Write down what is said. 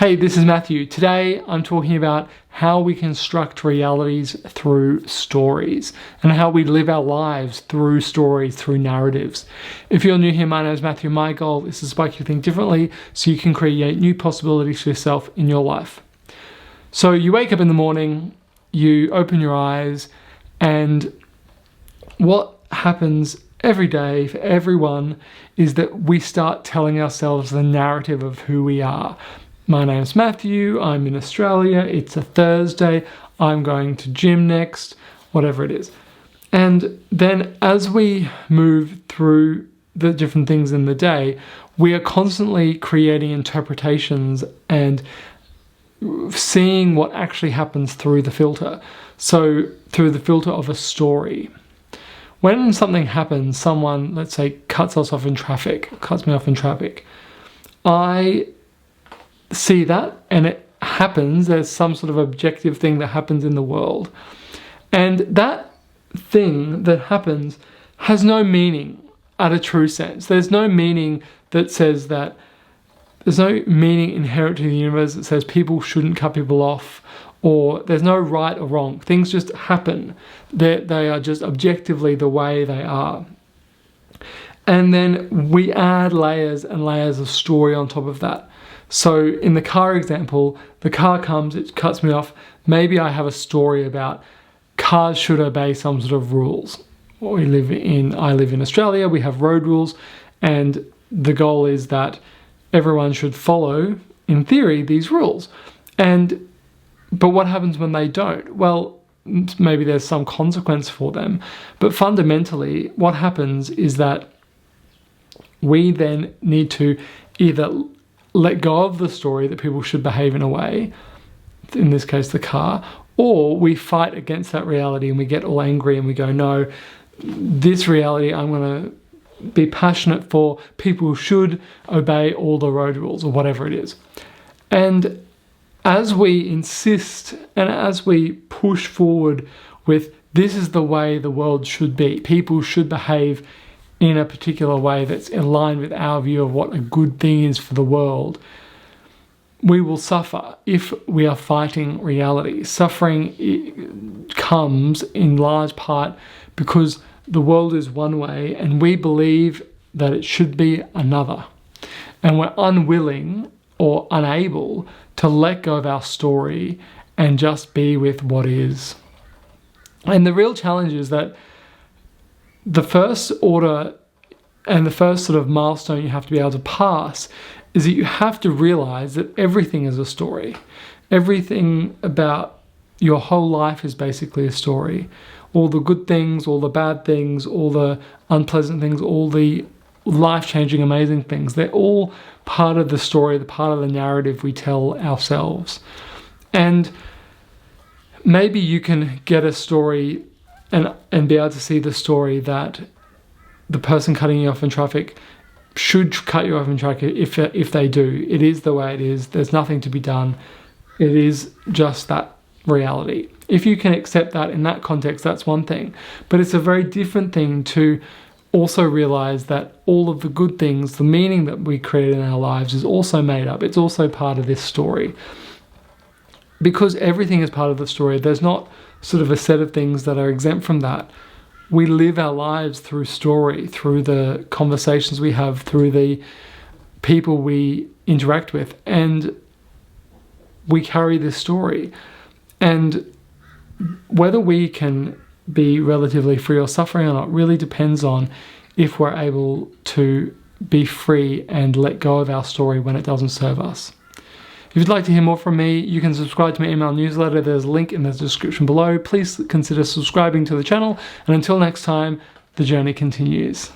Hey, this is Matthew. Today I'm talking about how we construct realities through stories and how we live our lives through stories, through narratives. If you're new here, my name is Matthew. My goal is to spark you to think differently so you can create new possibilities for yourself in your life. So you wake up in the morning, you open your eyes, and what happens every day for everyone is that we start telling ourselves the narrative of who we are. My name's Matthew, I'm in Australia, it's a Thursday, I'm going to gym next, whatever it is. And then as we move through the different things in the day, we are constantly creating interpretations and seeing what actually happens through the filter. So through the filter of a story. When something happens, someone, let's say, cuts me off in traffic, I see that and it happens. There's some sort of objective thing that happens in the world, and that thing that happens has no meaning at a true sense. There's no meaning that says that there's no meaning inherent to the universe that says people shouldn't cut people off, or there's no right or wrong. Things just happen. They are just objectively the way they are. And then we add layers and layers of story on top of that. So in the car example, the car comes, it cuts me off. Maybe I have a story about cars should obey some sort of rules. I live in Australia, we have road rules, and the goal is that everyone should follow, in theory, these rules. But what happens when they don't? Well, maybe there's some consequence for them. But fundamentally, what happens is that we then need to either let go of the story that people should behave in a way, in this case the car, or we fight against that reality and we get all angry and we go, no, this reality I'm going to be passionate for. People should obey all the road rules or whatever it is. And as we insist and as we push forward with this is the way the world should be, people should behave in a particular way that's aligned with our view of what a good thing is for the world, we will suffer if we are fighting reality. Suffering comes in large part because the world is one way and we believe that it should be another. And we're unwilling or unable to let go of our story and just be with what is. And the real challenge is that the first order and the first sort of milestone you have to be able to pass is that you have to realize that everything is a story. Everything about your whole life is basically a story. All the good things, all the bad things, all the unpleasant things, all the life-changing, amazing things, they're all part of the story, the part of the narrative we tell ourselves. And maybe you can get a story and be able to see the story that the person cutting you off in traffic should cut you off in traffic if they do. It is the way it is. There's nothing to be done. It is just that reality. If you can accept that in that context, that's one thing. But it's a very different thing to also realize that all of the good things, the meaning that we create in our lives is also made up. It's also part of this story. Because everything is part of the story, there's not sort of a set of things that are exempt from that. We live our lives through story, through the conversations we have, through the people we interact with, and we carry this story. And whether we can be relatively free or suffering or not really depends on if we're able to be free and let go of our story when it doesn't serve us. If you'd like to hear more from me, you can subscribe to my email newsletter. There's a link in the description below. Please consider subscribing to the channel. And until next time, the journey continues.